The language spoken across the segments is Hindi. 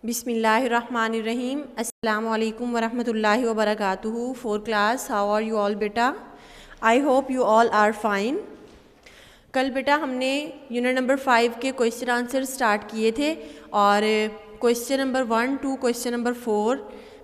बिस्मिल्लाहिर्रहमानिर्रहीम। अस्सलामु अलैकुम वरहमतुल्लाहि वबरकातुहू। 4th class, how are you all बेटा? I hope you all are fine. कल बेटा हमने यूनिट नंबर 5 के क्वेश्चन आंसर स्टार्ट किए थे और question number 1 to question number 4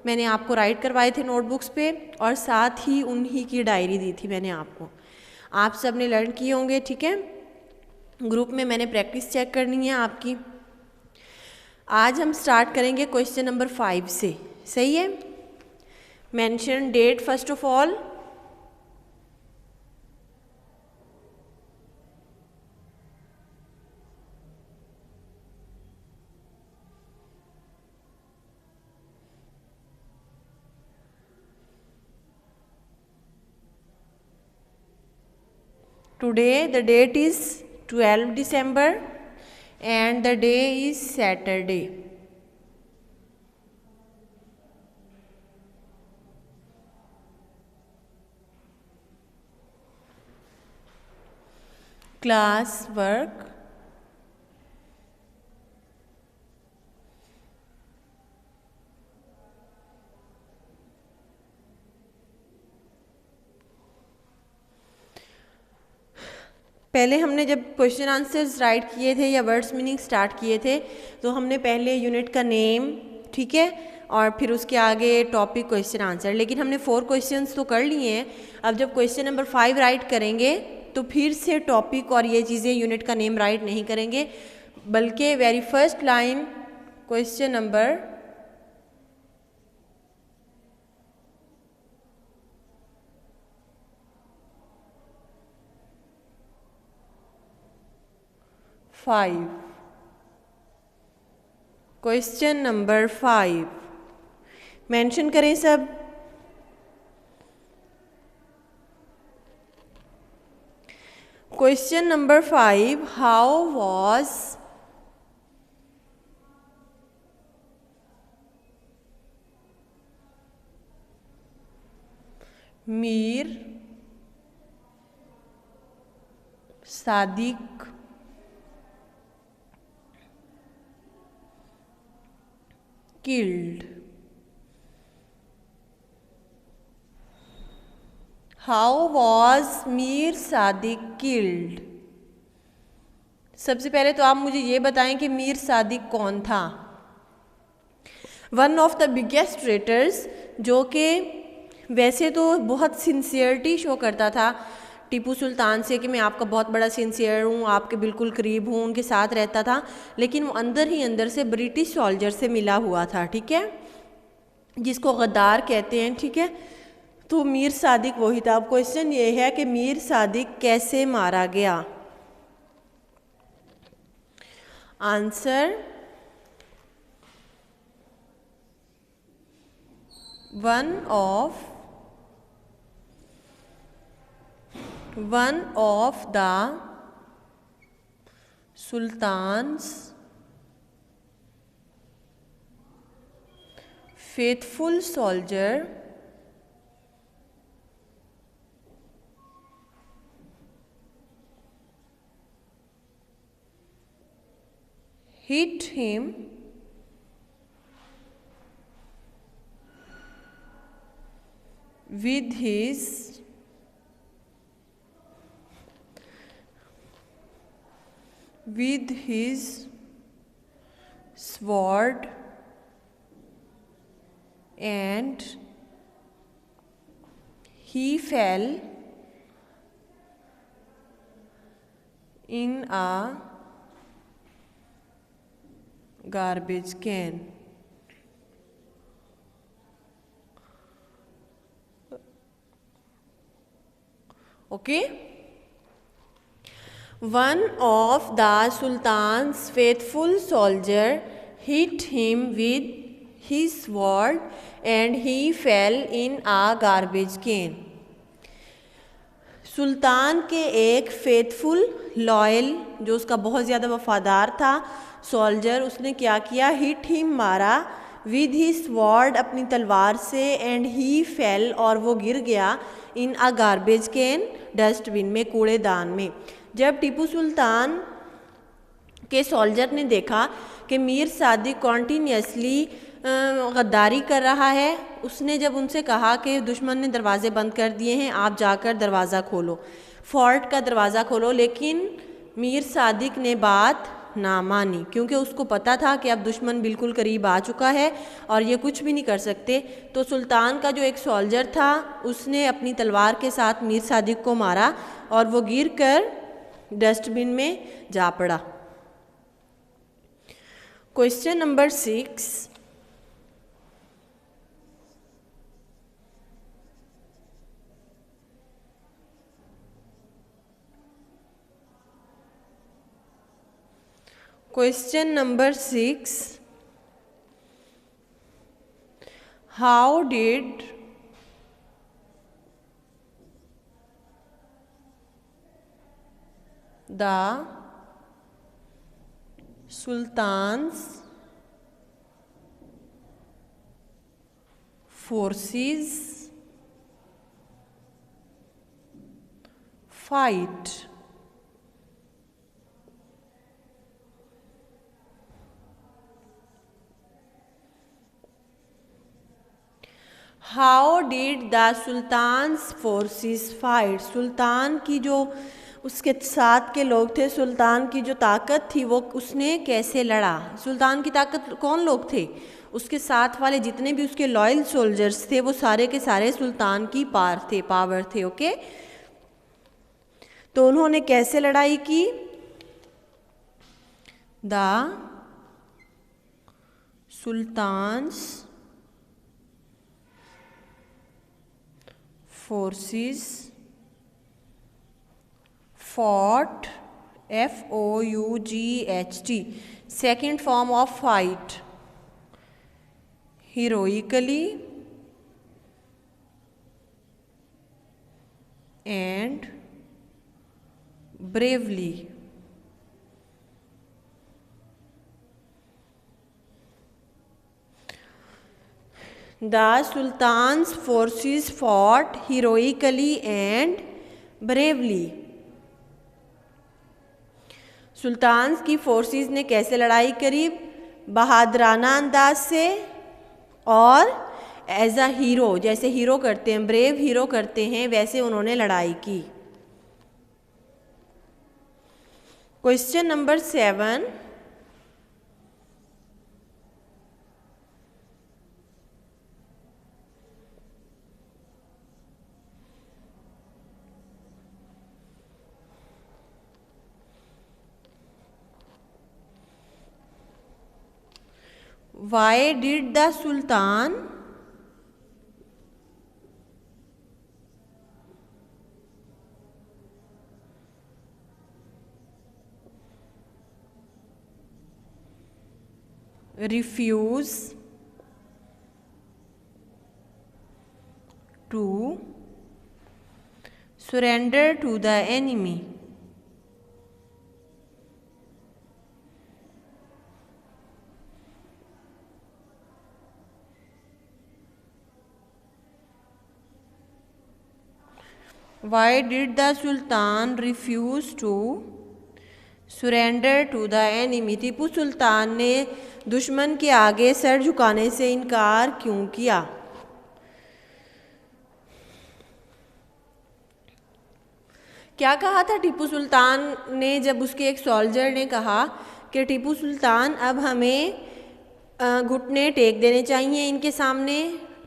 मैंने आपको राइट करवाए थे नोटबुक्स पे और साथ ही उन्हीं की डायरी दी थी मैंने आपको। आप सब ने लर्न किए होंगे, ठीक है। ग्रुप में मैंने प्रैक्टिस चेक करनी है आपकी। आज हम स्टार्ट करेंगे क्वेश्चन नंबर 5 से, सही है। Mention date first of all. Today the date is 12 December and the day is Saturday. Class work. पहले हमने जब क्वेश्चन आंसर्स राइट किए थे या वर्ड्स मीनिंग स्टार्ट किए थे तो हमने पहले यूनिट का नेम, ठीक है, और फिर उसके आगे टॉपिक, क्वेश्चन आंसर। लेकिन हमने 4 क्वेश्चंस तो कर लिए हैं। अब जब क्वेश्चन नंबर 5 राइट करेंगे तो फिर से टॉपिक और ये चीज़ें, यूनिट का नेम राइट नहीं करेंगे, बल्कि very first line question number 5, question number 5 mention करें सब। Question number 5, how was Mir Sadiq killed? How was Mir Sadiq killed? सबसे पहले तो आप मुझे ये बताएं कि मीर सादिक कौन था। One of the biggest traitors, जो कि वैसे तो बहुत सिंसियरिटी शो करता था टीपू सुल्तान से कि मैं आपका बहुत बड़ा सिंसियर हूँ, आपके बिल्कुल करीब हूँ, उनके साथ रहता था, लेकिन वो अंदर ही अंदर से ब्रिटिश सोल्जर से मिला हुआ था, ठीक है, जिसको गद्दार कहते हैं, ठीक है। तो मीर सादिक वही था। अब क्वेश्चन ये है कि मीर सादिक कैसे मारा गया। Answer, one of the sultan's faithful soldier hit him with his sword and he fell in a garbage can. Okay? One of the Sultan's faithful soldier hit him with his sword and he fell in a garbage can. सुल्तान के एक फेथफुल, लॉयल, जो उसका बहुत ज़्यादा वफादार था सोल्जर, उसने क्या किया, हिट हिम, मारा, विद ही स्वॉर्ड, अपनी तलवार से, एंड ही फेल, और वो गिर गया, इन अ गार्बेज कैन, डस्टबिन में, कूड़ेदान में। जब टीपू सुल्तान के सोल्जर ने देखा कि मीर सादिक कॉन्टीन्यूसली गद्दारी कर रहा है। उसने जब उनसे कहा कि दुश्मन ने दरवाज़े बंद कर दिए हैं, आप जाकर दरवाज़ा खोलो, फोर्ट का दरवाज़ा खोलो, लेकिन मीर सादिक ने बात ना मानी क्योंकि उसको पता था कि अब दुश्मन बिल्कुल करीब आ चुका है और ये कुछ भी नहीं कर सकते। तो सुल्तान का जो एक सोल्जर था उसने अपनी तलवार के साथ मीर सादिक को मारा और वो गिर कर डस्टबिन में जा पड़ा। Question number 6, Question number 6. How did the Sultan's forces fight? How did the sultans forces fight? सुल्तान की जो उसके साथ के लोग थे, सुल्तान की जो ताकत थी वो उसने कैसे लड़ा? सुल्तान की ताकत कौन लोग थे? उसके साथ वाले जितने भी उसके लॉयल सोल्जर्स थे वो सारे के सारे सुल्तान की पावर थे। ओके, तो उन्होंने कैसे लड़ाई की? The sultan's forces fought, FOUGHT, second form of fight, heroically and bravely. The Sultan's forces fought heroically and bravely. सुल्तान की फोर्सेस ने कैसे लड़ाई करी? बहादराना अंदाज से और एज अ हीरो, जैसे हीरो करते हैं, ब्रेव हीरो करते हैं, वैसे उन्होंने लड़ाई की। Question number 7, why did the Sultan refuse to surrender to the enemy? Why did the Sultan refuse to surrender to the enemy? Tipu Sultan ने दुश्मन के आगे सर झुकाने से इनकार क्यों किया? क्या कहा था टीपू सुल्तान ने जब उसके एक सोल्जर ने कहा कि टीपू सुल्तान अब हमें घुटने टेक देने चाहिए इनके सामने,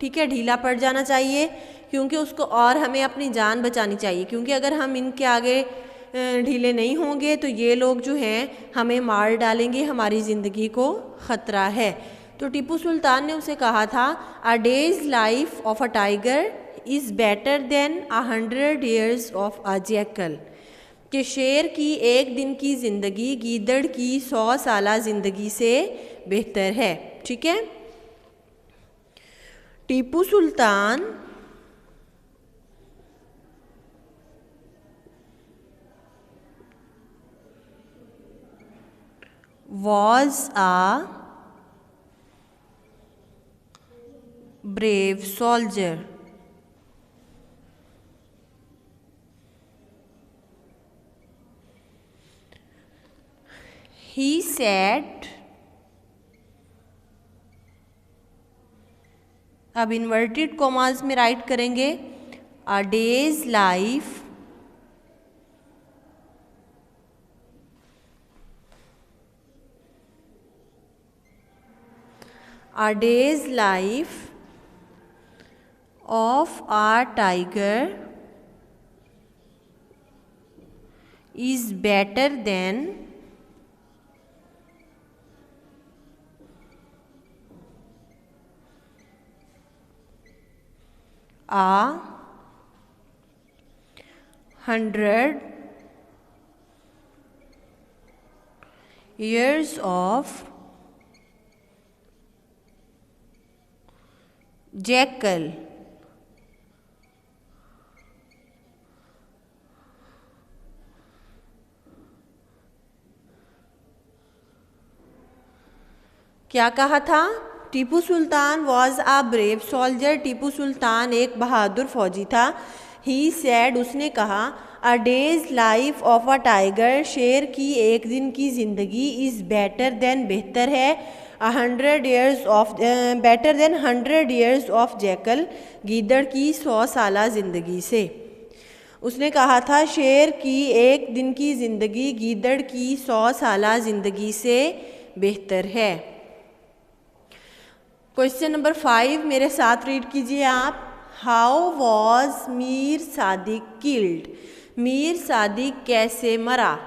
ठीक है, ढीला पड़ जाना चाहिए क्योंकि उसको और हमें अपनी जान बचानी चाहिए, क्योंकि अगर हम इनके आगे ढीले नहीं होंगे तो ये लोग जो हैं हमें मार डालेंगे, हमारी ज़िंदगी को ख़तरा है। तो टीपू सुल्तान ने उसे कहा था, a day's life of a tiger is better than 100 years of a jackal, कि शेर की एक दिन की ज़िंदगी गीदड़ की 100 साला ज़िंदगी से बेहतर है। ठीक है, Tipu Sultan was a brave soldier. He sat अब इन्वर्टेड कॉमास में राइट करेंगे a day's life of a tiger is better than a 100 years of jackal. क्या कहा था? Tipu Sultan was a brave soldier. Tipu Sultan एक बहादुर फौजी था। ही सैड, उसने कहा, a day's life of a tiger, शेर की एक दिन की ज़िंदगी, इज़ बेटर देन, बेहतर है, 100 years of better than 100 years of jackal, गीदड़ की 100 साला ज़िंदगी से। उसने कहा था शेर की एक दिन की ज़िंदगी गीदड़ की 100 साला ज़िंदगी से बेहतर है। क्वेश्चन नंबर 5 मेरे साथ रीड कीजिए आप। How was Mir Sadiq killed? Mir Sadiq कैसे मरा?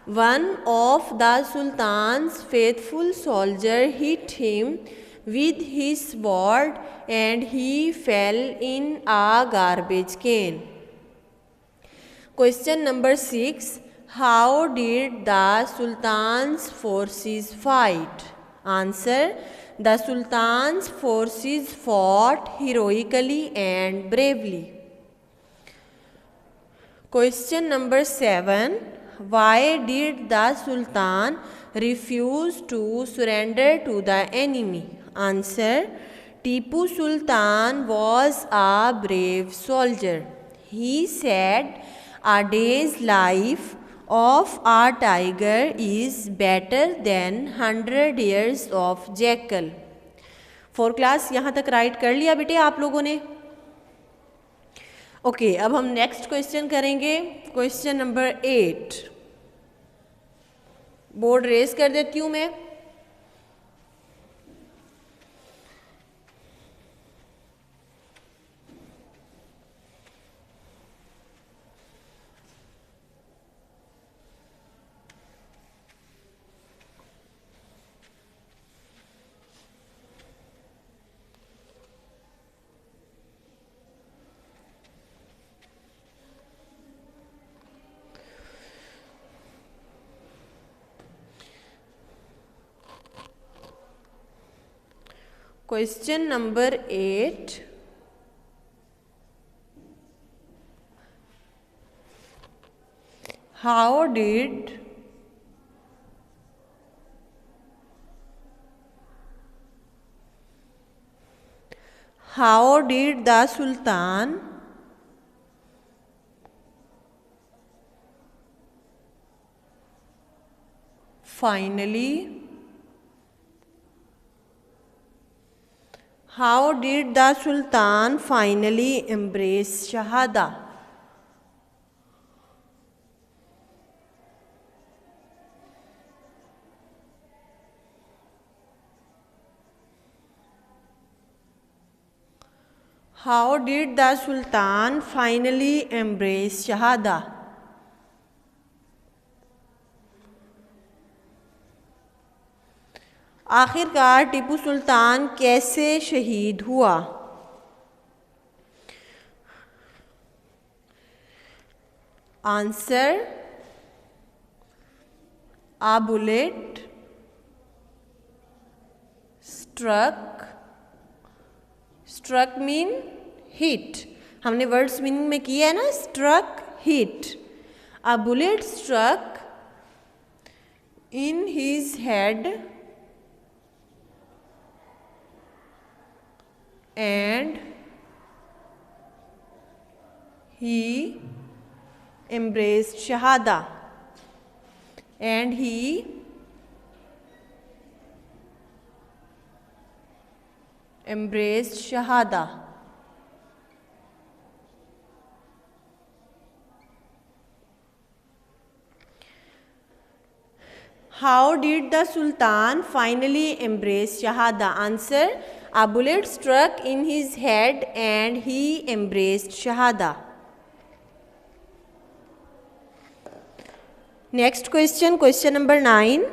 One of the sultan's faithful soldier hit him with his sword and he fell in a garbage can. Question number 6 how did the sultans forces fight? Answer The Sultan's forces fought heroically and bravely. Question number 7 why did the Sultan refuse to surrender to the enemy? Answer Tipu Sultan was a brave soldier. He said a day's life of a tiger is better than 100 years of jackal. 4 class यहाँ तक राइट कर लिया बेटे आप लोगों ने? ओके, अब हम नेक्स्ट क्वेश्चन करेंगे। क्वेश्चन नंबर 8 बोर्ड रेज कर देती हूँ मैं। Question number 8 how did the Sultan finally embrace Shahada? How did the Sultan finally embrace Shahada? आखिरकार टीपू सुल्तान कैसे शहीद हुआ? Answer a bullet struck mean hit. हमने वर्ड्स मीनिंग में किया है ना, struck hit. A bullet struck in his head and he embraced Shahada and he embraced shahada. How did the Sultan finally embrace shahada? Answer: a bullet struck in his head and he embraced shahada. Next question, question number 9.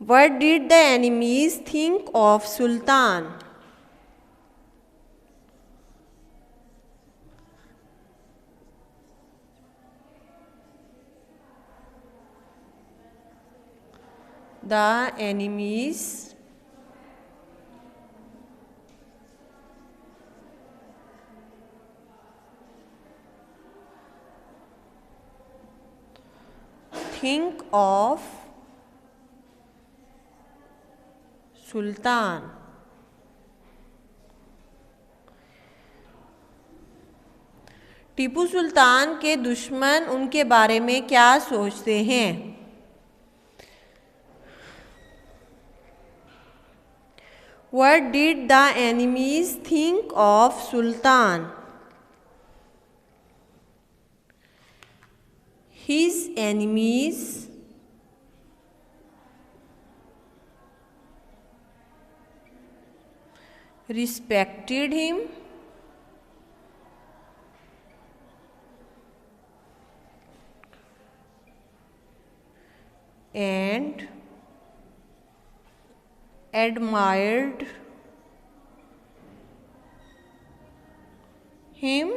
What did the enemies think of Sultan? The enemies think of सुल्तान. टीपू सुल्तान के दुश्मन उनके बारे में क्या सोचते हैं? What did the enemies think of Sultan? His enemies respected him and admired him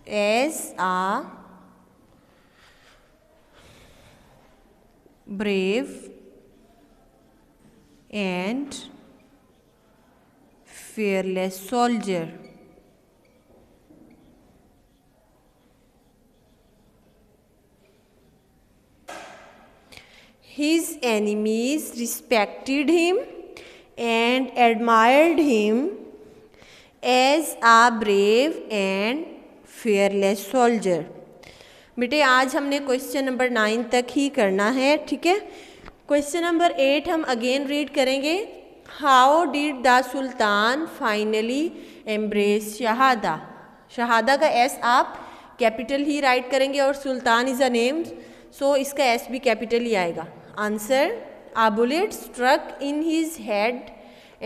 as a brave and fearless soldier. His enemies respected him and admired him as a brave and fearless soldier. बेटे आज हमने क्वेश्चन नंबर 9 तक ही करना है, ठीक है. क्वेश्चन नंबर 8 हम अगेन रीड करेंगे. How did the sultan finally embrace Shahada. Shahada का एस आप कैपिटल ही राइट करेंगे और सुल्तान इज़ अ नेम, सो इसका एस भी कैपिटल ही आएगा. Answer: a bullet struck in his head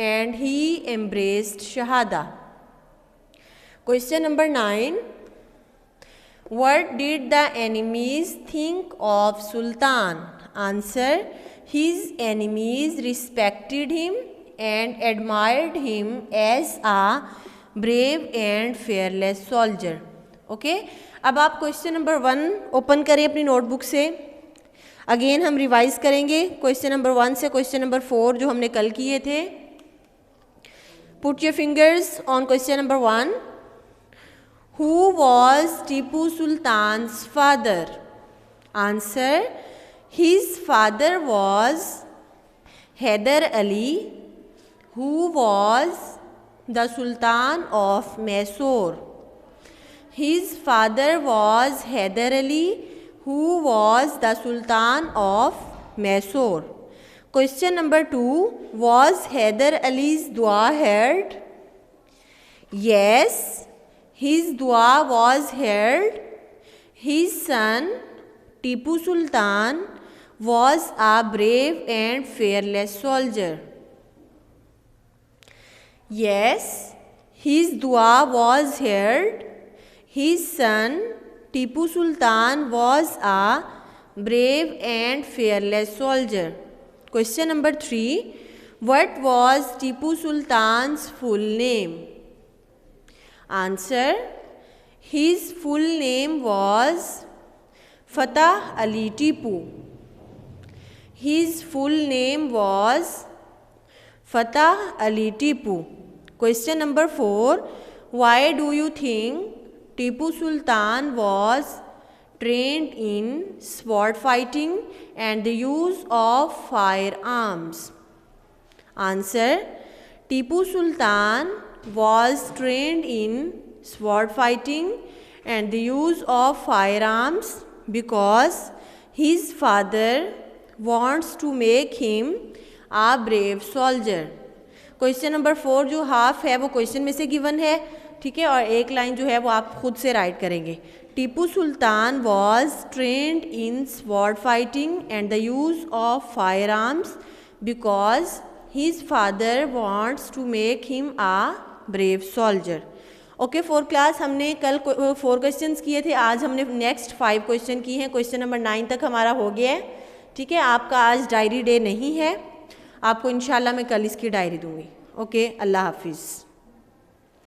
and he embraced shahada. Question number 9. What did the enemies think of Sultan? Answer: his enemies respected him and admired him as a brave and fearless soldier. Okay? अब आप क्वेश्चन नंबर 1 ओपन करें अपनी नोटबुक से. अगेन हम रिवाइज करेंगे क्वेश्चन नंबर 1 से क्वेश्चन नंबर 4 जो हमने कल किए थे. Put your fingers on question number 1. Who was Tipu Sultan's father? Answer: his father was Hyder Ali, who was the Sultan of Mysore. His father was Hyder Ali, who was the Sultan of Mysore. Question number 2. Was Hyder Ali's dua heard? Yes, his dua was heard. His son Tipu Sultan was a brave and fearless soldier. Yes, his dua was heard. His son Tipu Sultan was a brave and fearless soldier. Question number 3. What was Tipu Sultan's full name? Answer: his full name was Fatah Ali Tipu. His full name was Fatah Ali Tipu. Question number 4. Why do you think Tipu Sultan was trained in sword fighting and the use of firearms? Answer: Tipu Sultan was trained in sword fighting and the use of firearms because his father wants to make him a brave soldier. Question number 4 जो हाफ है वो क्वेश्चन में से गिवन है, ठीक है, और एक लाइन जो है वो आप खुद से राइट करेंगे. Tipu Sultan was trained in sword fighting and the use of fire arms because his father wants to make him a brave soldier. Okay, 4 class हमने कल 4 क्वेश्चंस किए थे, आज हमने नेक्स्ट 5 क्वेश्चन किए हैं. क्वेश्चन नंबर 9 तक हमारा हो गया है, ठीक है. आपका आज डायरी डे नहीं है, आपको इंशाल्लाह मैं कल इसकी डायरी दूंगी. ओके, अल्लाह हाफिज़.